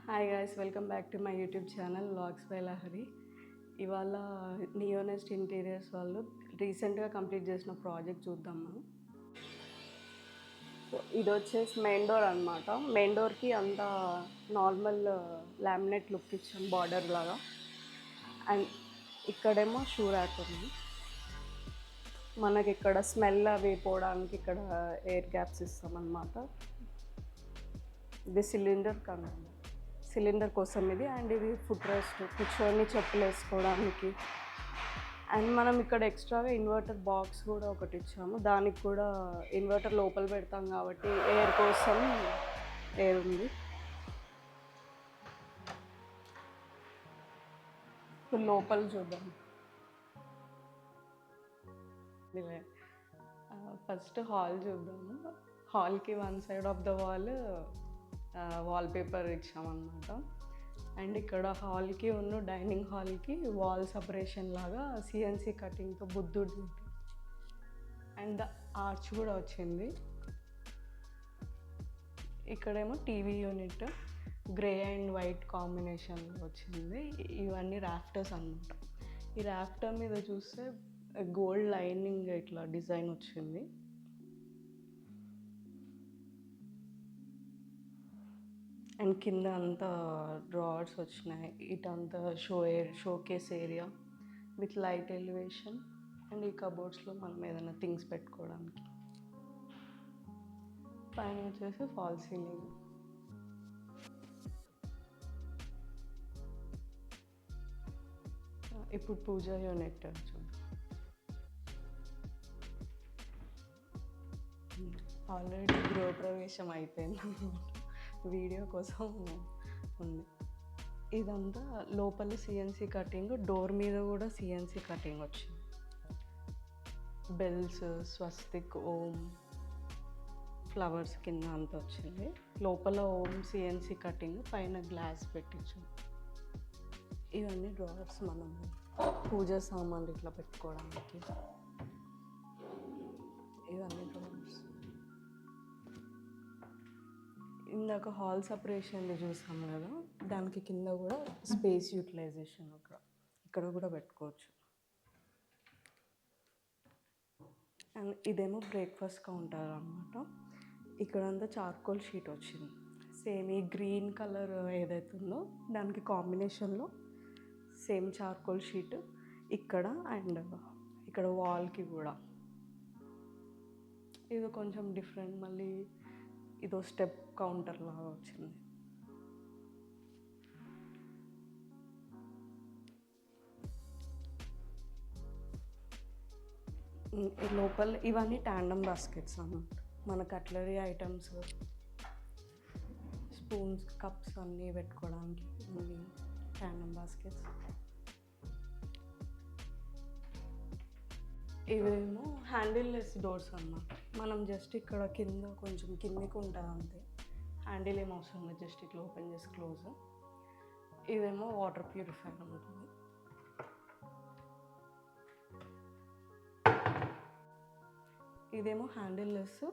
Hi guys, welcome back to my YouTube channel vlogs by Lahari. ఇవాళ నియోనెస్ట్ interiors వాళ్ళు రీసెంట్గా complete చేసిన ప్రాజెక్ట్ చూద్దాం మనం. సో ఇది వచ్చేసి మెయిన్ డోర్ అనమాట. మెయిన్ డోర్కి అంతా నార్మల్ లామినేట్ లుక్ ఇచ్చాం బార్డర్ లాగా. అండ్ ఇక్కడేమో షూ ర్యాక్ ఉంది. మనకి ఇక్కడ స్మెల్ అవి పోవడానికి ఇక్కడ ఎయిర్ గ్యాప్స్ ఇస్తామన్నమాట. ఇది సిలిండర్ కోసం ఇది. అండ్ ఇది ఫుట్ రెస్ట్, కూర్చొని చెప్పులు వేసుకోవడానికి. అండ్ మనం ఇక్కడ ఎక్స్ట్రాగా ఇన్వర్టర్ బాక్స్ కూడా ఒకటి ఇచ్చాము. దానికి కూడా ఇన్వర్టర్ లోపల పెడతాం కాబట్టి ఎయిర్ కోసం ఎయిర్ ఉంది. లోపల చూద్దాం. ఫస్ట్ హాల్ చూద్దాము. హాల్కి one side of the wallpaper ఇచ్చామన్నమాట. అండ్ ఇక్కడ హాల్కి డైనింగ్ హాల్కి వాల్ సపరేషన్ లాగా సిఎన్సి కటింగ్తో బుద్ధుడు అండ్ ఆర్చ్ కూడా వచ్చింది. ఇక్కడేమో TV unit grey and white కాంబినేషన్లో వచ్చింది. ఇవన్నీ రాఫ్టర్స్ అన్నమాట. ఈ రాఫ్టర్ మీద చూస్తే గోల్డ్ లైనింగ్ ఇట్లా డిజైన్ వచ్చింది. అండ్ కింద అంతా డ్రావర్స్ వచ్చినాయి. ఇటంతా showcase area with light elevation. And ఈ కబోర్డ్స్లో మనం ఏదైనా థింగ్స్ పెట్టుకోవడానికి. పైన వచ్చేసి ఫాల్ సీలింగ్. ఇప్పుడు పూజా యూనిట్ చూద్దాం. ఆల్రెడీ గృహప్రవేశం అయిపోయింది, వీడియో కోసం ఉంది. ఇదంతా లోపల సిఎన్సి కటింగ్, డోర్ మీద కూడా సిఎన్సి కటింగ్ వచ్చింది. బెల్స్, స్వస్తిక్, ఓం, ఫ్లవర్స్ కింద అంతా వచ్చింది. లోపల ఓం సిఎన్సి కటింగ్, పైన గ్లాస్ పెట్టించు. ఇవన్నీ డ్రావర్స్ మనం పూజ సామాన్లు ఇట్లా పెట్టుకోవడానికి. ఇవన్నీ డ్రావర్స్. ఇందాక హాల్ సపరేషన్లు చూసాము కదా, దానికి కింద కూడా స్పేస్ యూటిలైజేషన్ ఇక్కడ కూడా పెట్టుకోవచ్చు. అండ్ ఇదేమో బ్రేక్ఫాస్ట్ కౌంటర్ అనమాట. ఇక్కడంతా చార్కోల్ షీట్ వచ్చింది. సేమ్ ఈ గ్రీన్ కలర్ ఏదైతే ఉందో దానికి కాంబినేషన్లో సేమ్ చార్కోల్ షీట్ ఇక్కడ. అండ్ ఇక్కడ వాల్కి కూడా ఇది కొంచెం డిఫరెంట్. మళ్ళీ ఇదో స్టెప్ కౌంటర్ లాగా వచ్చింది. లోపల ఇవన్నీ టాండమ్ బాస్కెట్స్ అన్నమాట. మన కట్లరీ ఐటమ్స్, స్పూన్స్, కప్స్ అన్నీ పెట్టుకోవడానికి ఇవన్నీ టాండమ్ బాస్కెట్స్. ఇవేమో హ్యాండిల్లెస్ డోర్స్ అన్నమాట. మనం జస్ట్ ఇక్కడ కింద కొంచెం కిందికి ఉంటుంది అంతే. హ్యాండిల్ ఏం అవసరం లేదు, జస్ట్ ఇట్లా ఓపెన్ చేసి క్లోజ్. ఇవేమో వాటర్ ప్యూరిఫైర్ ఉంటుంది. ఇదేమో హ్యాండిల్లెస్,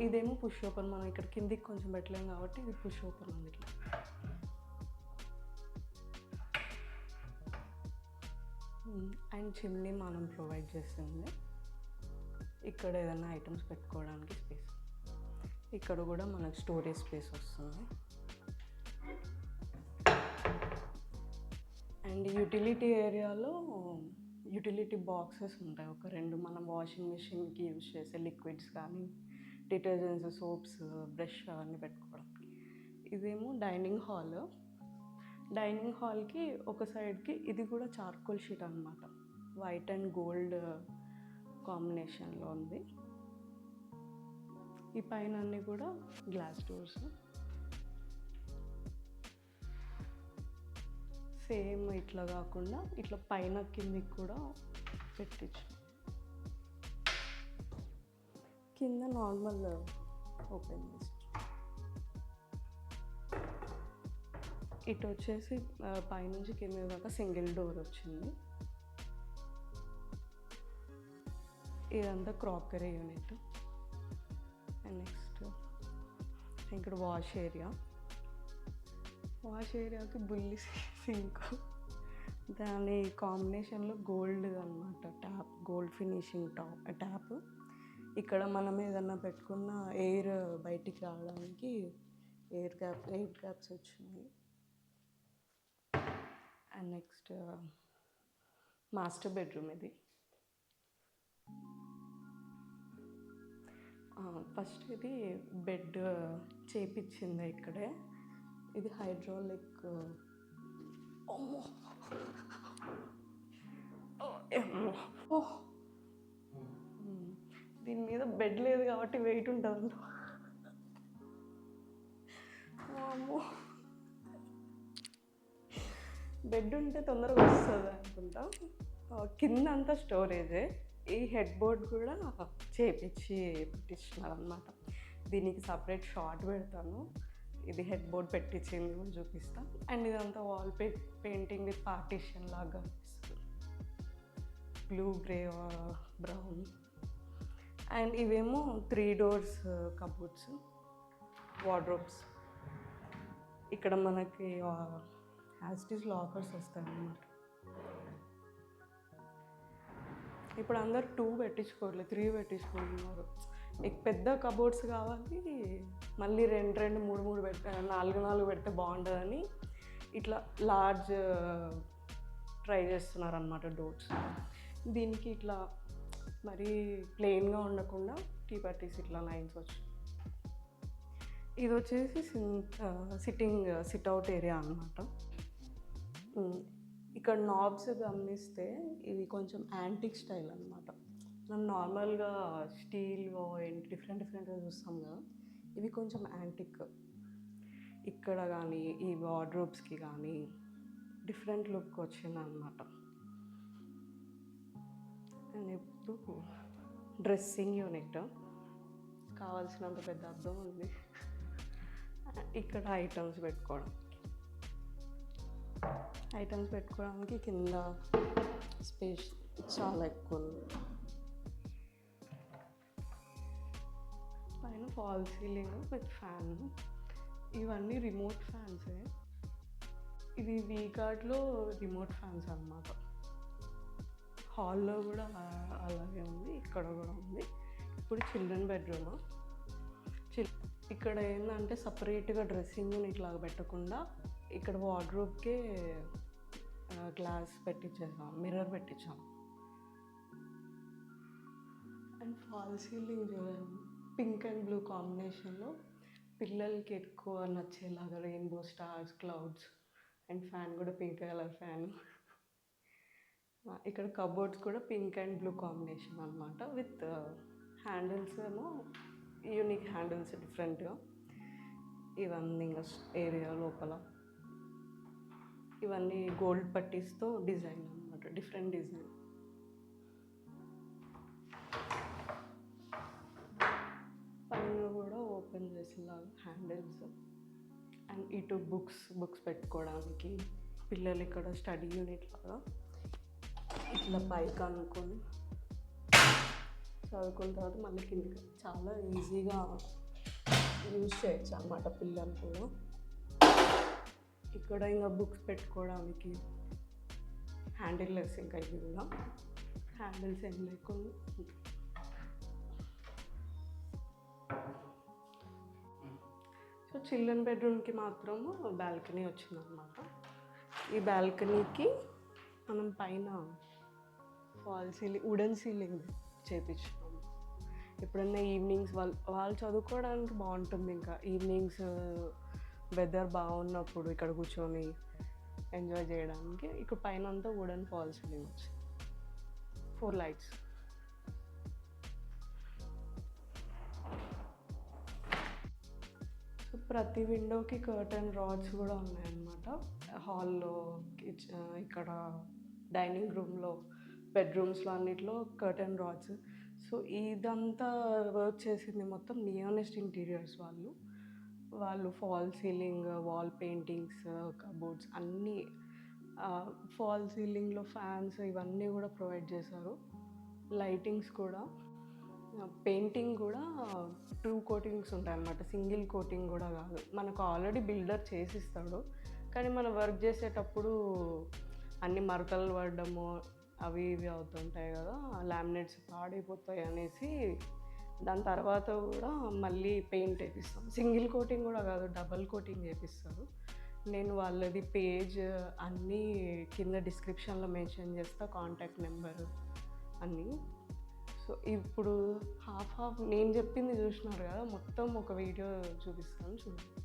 ఇదేమో పుష్ ఓపెన్. మనం ఇక్కడ కిందికి కొంచెం పెట్టలేం కాబట్టి ఇది పుష్ ఓపెన్ ఉంది. ఇట్లా అండ్ చిమ్నీ మనం ప్రొవైడ్ చేస్తుంది. ఇక్కడ ఏదైనా ఐటమ్స్ పెట్టుకోవడానికి స్పేస్. ఇక్కడ కూడా మనకు స్టోరేజ్ స్పేస్ వస్తుంది. అండ్ యూటిలిటీ ఏరియాలో యూటిలిటీ బాక్సెస్ ఉంటాయి ఒక రెండు. మనం వాషింగ్ మిషన్కి యూజ్ చేసే లిక్విడ్స్ కానీ, డిటర్జెంట్స్, సోప్స్, బ్రష్ అవన్నీ పెట్టుకోవడానికి. ఇదేమో డైనింగ్ హాల్. డైనింగ్ హాల్కి ఒక సైడ్కి ఇది కూడా చార్కోల్ షీట్ అనమాట. వైట్ అండ్ గోల్డ్ కాంబినేషన్లో ఉంది. ఈ పైన అన్నీ కూడా గ్లాస్ డోర్స్. సేమ్ ఇట్లా కాకుండా ఇట్లా పైన కిందికి కూడా పెట్టించు. కింద నార్మల్ ఓపెన్ చేసి ఇటు వచ్చేసి పైనుంచి కింద దాకా సింగిల్ డోర్ వచ్చింది. ఇదంతా క్రాకరీ యూనిట్. అండ్ నెక్స్ట్ ఇక్కడ వాష్ ఏరియా. వాష్ ఏరియాకి బుల్లి సింక్, దాని కాంబినేషన్లో గోల్డ్ అనమాట, ట్యాప్ గోల్డ్ ఫినిషింగ్ ట్యాప్. ఇక్కడ మనం ఏదన్నా పెట్టుకున్న ఎయిర్ బయటికి రావడానికి ఎయిర్ క్యాప్స్ వచ్చినాయి. అండ్ నెక్స్ట్ మాస్టర్ బెడ్రూమ్ ఇది. ఫస్ట్ ఇది బెడ్ చేపించింది ఇక్కడే. ఇది హైడ్రాలిక్. దీని మీద బెడ్ లేదు కాబట్టి వెయిట్ ఉంటుంది. బెడ్ ఉంటే తొందరగా వస్తుంది అనుకుంటా. కింద అంతా స్టోరేజే. ఈ హెడ్ బోర్డ్ కూడా చేపించి పెట్టించినారు అనమాట. దీనికి సపరేట్ షార్ట్ పెడతాను. ఇది హెడ్ బోర్డ్ పెట్టించింది కూడా చూపిస్తా. అండ్ ఇదంతా వాల్ పెయింటింగ్ విత్ పార్టీషన్ లాగా బ్లూ, గ్రే, బ్రౌన్. అండ్ ఇవేమో 3 doors కబోర్డ్స్, వార్డ్రోబ్స్. ఇక్కడ మనకి యాస్టీస్ లాకర్స్ వస్తాయి అన్నమాట. ఇప్పుడు అందరు 2 పెట్టించుకోవట్లేదు, 3 పెట్టించుకుంటున్నారు. మీకు పెద్ద కబోర్డ్స్ కావాలి, మళ్ళీ 2, 3 పెడితే 4 పెడితే బాగుంటుందని ఇట్లా లార్జ్ ట్రై చేస్తున్నారు అన్నమాట డోర్స్. దీనికి ఇట్లా మరీ ప్లెయిన్గా ఉండకుండా టీపర్టీస్ ఇట్లా లైన్స్ వచ్చి. ఇది వచ్చేసి సిట్అవుట్ ఏరియా అన్నమాట. ఇక్కడ నాబ్స్ గమనిస్తే ఇవి కొంచెం యాంటిక్ స్టైల్ అనమాట. మనం నార్మల్గా స్టీల్ డిఫరెంట్గా చూస్తాం కదా, ఇవి కొంచెం యాంటిక్. ఇక్కడ కానీ ఈ వార్డ్రోబ్స్కి కానీ డిఫరెంట్ లుక్ వచ్చింది అనమాట. అండ్ ఇప్పుడు డ్రెస్సింగ్ యూనిట్, కావాల్సినంత పెద్ద అద్దం ఉంది. ఇక్కడ ఐటమ్స్ పెట్టుకోవడానికి కింద స్పేస్ చాలా ఎక్కువ ఉంది. పైన ఫాల్ సీలింగ్ విత్ ఫ్యాన్. ఇవన్నీ రిమోట్ ఫ్యాన్సే. ఇది వీగార్డ్లో రిమోట్ ఫ్యాన్స్ అన్నమాట. హాల్లో కూడా అలాగే ఉంది, ఇక్కడ కూడా ఉంది. ఇప్పుడు చిల్డ్రన్ బెడ్రూమ్. ఇక్కడ ఏంటంటే సపరేట్గా డ్రెస్సింగ్ యూనిట్ లాగా పెట్టకుండా ఇక్కడ వార్డ్రోబ్కే గ్లాస్ పెట్టించేసాం, మిర్రర్ పెట్టించాం. అండ్ ఫాల్ సీలింగ్ చూడండి, పింక్ అండ్ బ్లూ కాంబినేషన్లో పిల్లలకి ఎక్కువ నచ్చేలాగా rainbow stars, clouds. And fan కూడా పింక్ కలర్ ఫ్యాన్. ఇక్కడ కబోర్డ్స్ కూడా పింక్ అండ్ బ్లూ కాంబినేషన్ అనమాట. విత్ హ్యాండిల్స్ ఏమో యూనిక్ హ్యాండిల్స్ డిఫరెంట్గా. ఇవన్నీ ఇంకా ఏరియా లోపల ఇవన్నీ గోల్డ్ పట్టీస్తో డిజైన్ అనమాట, డిఫరెంట్ డిజైన్. పైన కూడా ఓపెన్ చేసేలాగా హ్యాండిల్స్. అండ్ ఇటు బుక్స్ పెట్టుకోవడానికి, పిల్లలు ఇక్కడ స్టడీ యూనిట్ లాగా ఇట్లా పైకి అనుకొని చదువుకున్న తర్వాత మళ్ళీ కిందకి చాలా ఈజీగా యూజ్ చేయొచ్చు అన్నమాట పిల్లలు కూడా. ఇక్కడ ఇంకా బుక్స్ పెట్టుకోవడానికి హ్యాండిల్లెస్, ఇంకా ఇవి కూడా హ్యాండిల్స్ ఏం లేకుండా. సో చిల్డ్రన్ బెడ్రూమ్కి మాత్రము బాల్కనీ వచ్చిందనమాట. ఈ బాల్కనీకి మనం పైన ఫాల్ సీలింగ్, వుడెన్ సీలింగ్ చేపించాము. ఎప్పుడన్నా ఈవినింగ్స్ వాళ్ళు చదువుకోవడానికి బాగుంటుంది. ఇంకా ఈవినింగ్స్ వెదర్ బాగున్నప్పుడు ఇక్కడ కూర్చొని ఎంజాయ్ చేయడానికి. ఇక్కడ పైన అంతా వుడెన్ ఫాల్ సీలింగ్ వచ్చింది, 4 lights. సో ప్రతి విండోకి కర్టన్ రాడ్స్ కూడా ఉన్నాయన్నమాట. హాల్లో, ఇక్కడ డైనింగ్ రూమ్లో, బెడ్రూమ్స్లో అన్నిట్లో కర్టన్ రాడ్స్. సో ఇదంతా వర్క్ చేసింది మొత్తం నియోనెస్ట్ ఇంటీరియర్స్ వాళ్ళు fall ceiling, wall paintings, cupboards అన్నీ, ఫాల్ సీలింగ్లో ఫ్యాన్స్ ఇవన్నీ కూడా ప్రొవైడ్ చేశారు. లైటింగ్స్ కూడా, పెయింటింగ్ కూడా 2 coatings ఉంటాయి అన్నమాట, సింగిల్ కోటింగ్ కూడా కాదు. మనకు ఆల్రెడీ బిల్డర్ చేసిస్తాడు, కానీ మనం వర్క్ చేసేటప్పుడు అన్ని మరకలు పడడము అవి ఇవి అవుతుంటాయి కదా, లామినేట్స్ పాడైపోతాయి అనేసి దాని తర్వాత కూడా మళ్ళీ పెయింట్ వేపిస్తాం. సింగిల్ కోటింగ్ కూడా కాదు, డబల్ కోటింగ్ వేపిస్తారు. నేను వాళ్ళది పేజ్ అన్నీ కింద డిస్క్రిప్షన్లో మెన్షన్ చేస్తా, కాంటాక్ట్ నెంబర్ అన్నీ. సో ఇప్పుడు హాఫ్ నేను చెప్పింది చూసినారు కదా, మొత్తం ఒక వీడియో చూపిస్తాను చూడండి.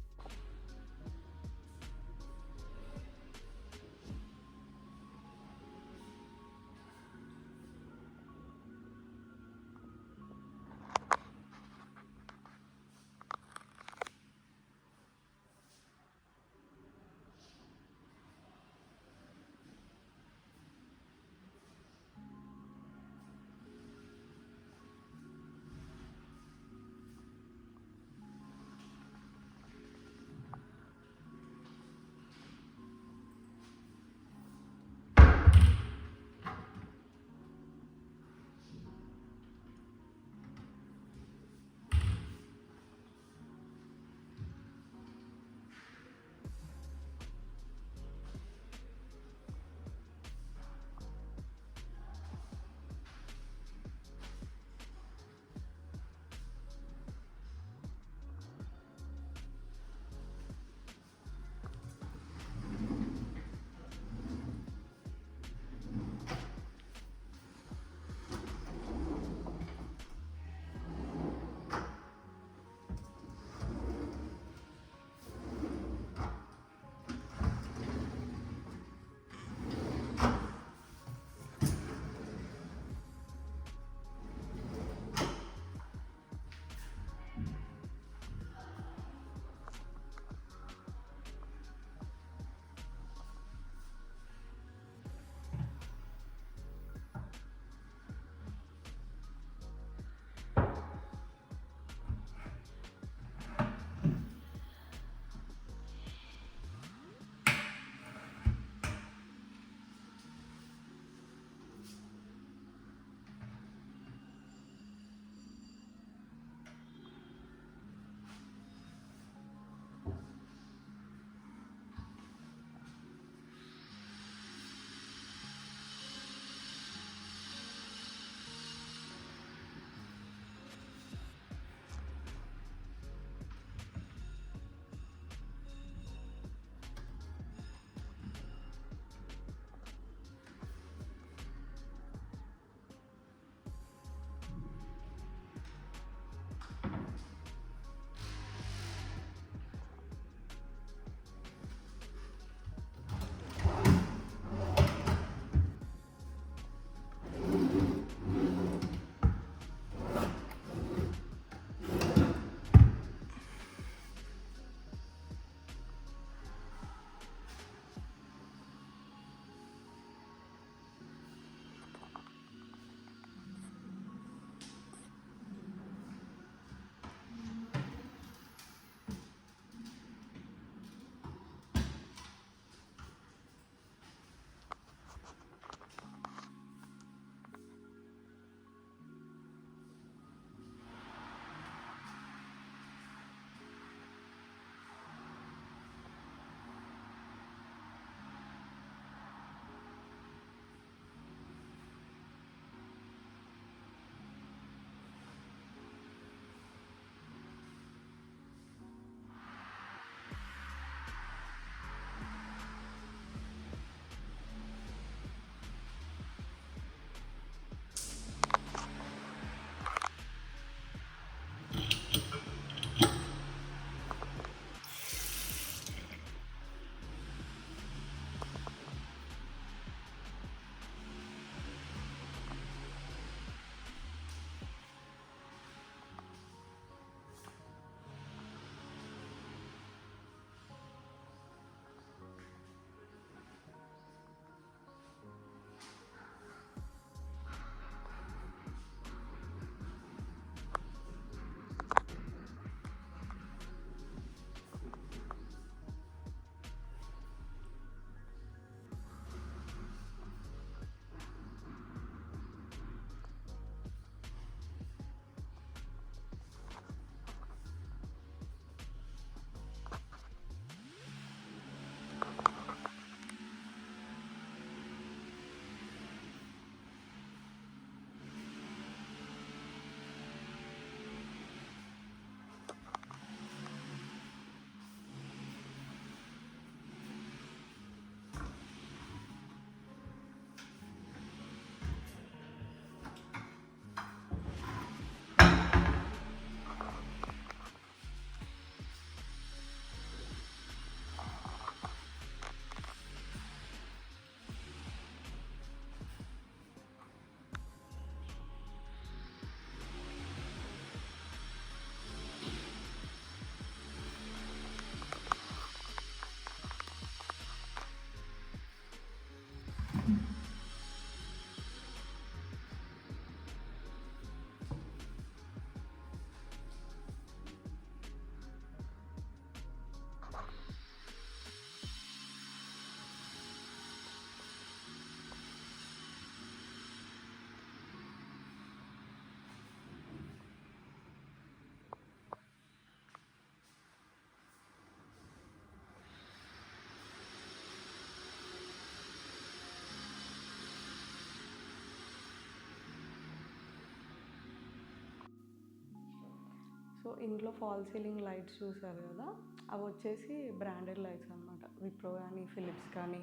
సో ఇంట్లో ఫాల్ సీలింగ్ లైట్స్ చూసారు కదా, అవి వచ్చేసి బ్రాండెడ్ లైట్స్ అనమాట. విప్రో కానీ ఫిలిప్స్ కానీ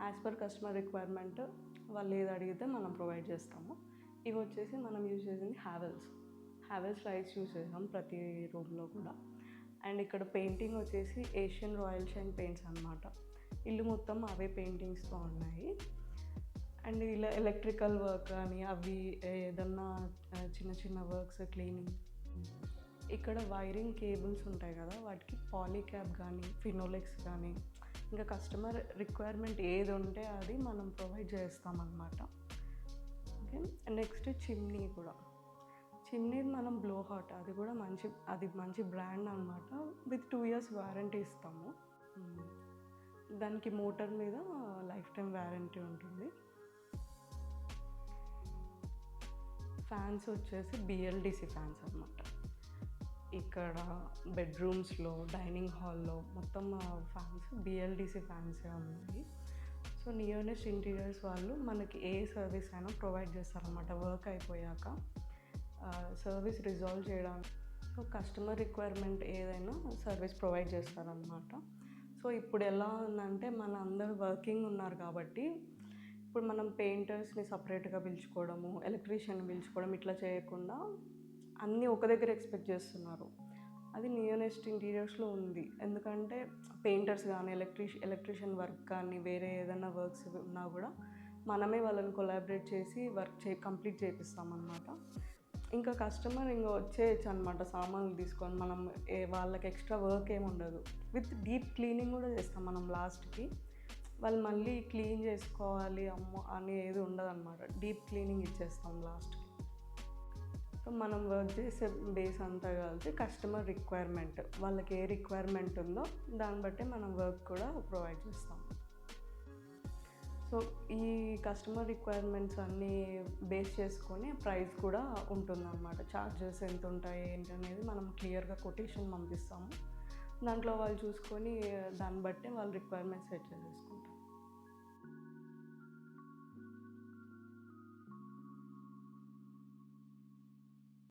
యాజ్ పర్ కస్టమర్ రిక్వైర్మెంట్ వాళ్ళు ఏది అడిగితే మనం ప్రొవైడ్ చేస్తాము. ఇవి వచ్చేసి మనం యూజ్ చేసింది హ్యావెల్స్ లైట్స్ యూజ్ చేసాం ప్రతి రూమ్లో కూడా. అండ్ ఇక్కడ పెయింటింగ్ వచ్చేసి ఏషియన్ రాయల్ షైన్ పెయింట్స్ అనమాట. ఇల్లు మొత్తం అవే పెయింటింగ్స్తో ఉన్నాయి. అండ్ ఇలా ఎలక్ట్రికల్ వర్క్ కానీ అవి ఏదన్నా చిన్న చిన్న వర్క్స్ క్లీనింగ్, ఇక్కడ వైరింగ్ కేబుల్స్ ఉంటాయి కదా, వాటికి పాలీక్యాప్ కానీ ఫినోలెక్స్ కానీ ఇంకా కస్టమర్ రిక్వైర్మెంట్ ఏది ఉంటే అది మనం ప్రొవైడ్ చేస్తామన్నమాట. ఓకే. నెక్స్ట్ చిమ్నీ కూడా. చిమ్నీ మనం బ్లో హాట్, అది మంచి బ్రాండ్ అనమాట. విత్ 2 years వారంటీ ఇస్తాము. దానికి మోటార్ మీద లైఫ్ టైం వారంటీ ఉంటుంది. ఫ్యాన్స్ వచ్చేసి బిఎల్డిసి ఫ్యాన్స్ అనమాట. ఇక్కడ బెడ్రూమ్స్లో డైనింగ్ హాల్లో మొత్తం ఫ్యాన్స్ బిఎల్డిసి ఫ్యాన్సే ఉన్నాయి. సో నియోనెస్ట్ ఇంటీరియర్స్ వాళ్ళు మనకి ఏ సర్వీస్ అయినా ప్రొవైడ్ చేస్తారనమాట. వర్క్ అయిపోయాక సర్వీస్ రిజాల్వ్ చేయడానికి, సో కస్టమర్ రిక్వైర్మెంట్ ఏదైనా సర్వీస్ ప్రొవైడ్ చేస్తారనమాట. సో ఇప్పుడు ఎలా ఉందంటే మన అందరూ వర్కింగ్ ఉన్నారు కాబట్టి ఇప్పుడు మనం పెయింటర్స్ని సపరేట్గా పిలుచుకోవడము, ఎలక్ట్రీషియన్ పిలుచుకోవడం ఇట్లా చేయకుండా అన్నీ ఒక దగ్గర ఎక్స్పెక్ట్ చేస్తున్నారు. అది నియోనెస్ట్ ఇంటీరియర్స్లో ఉంది. ఎందుకంటే పెయింటర్స్ కానీ ఎలక్ట్రీషియన్ వర్క్ కానీ వేరే ఏదైనా వర్క్స్ ఉన్నా కూడా మనమే వాళ్ళని కొలాబరేట్ చేసి కంప్లీట్ చేపిస్తామన్నమాట. ఇంకా కస్టమర్ ఇంకా వచ్చేయచ్చు అనమాట సామాన్లు తీసుకొని. మనం వాళ్ళకి ఎక్స్ట్రా వర్క్ ఏమి ఉండదు. విత్ డీప్ క్లీనింగ్ కూడా చేస్తాం మనం లాస్ట్కి. వాళ్ళు మళ్ళీ క్లీన్ చేసుకోవాలి అమ్మో అని ఏది ఉండదు అనమాట. డీప్ క్లీనింగ్ ఇచ్చేస్తాం లాస్ట్కి. సో మనం వర్క్ చేసే బేస్ అంతా కలిసి కస్టమర్ రిక్వైర్మెంట్, వాళ్ళకి ఏ రిక్వైర్మెంట్ ఉందో దాన్ని బట్టి మనం వర్క్ కూడా ప్రొవైడ్ చేస్తాం. సో ఈ కస్టమర్ రిక్వైర్మెంట్స్ అన్నీ బేస్ చేసుకొని ప్రైస్ కూడా ఉంటుందన్నమాట. ఛార్జెస్ ఎంత ఉంటాయి ఏంటి అనేది మనం క్లియర్గా కొటేషన్ పంపిస్తాము. దాంట్లో వాళ్ళు చూసుకొని దాన్ని బట్టి వాళ్ళు రిక్వైర్మెంట్స్ సెట్ చేసుకుంటారు.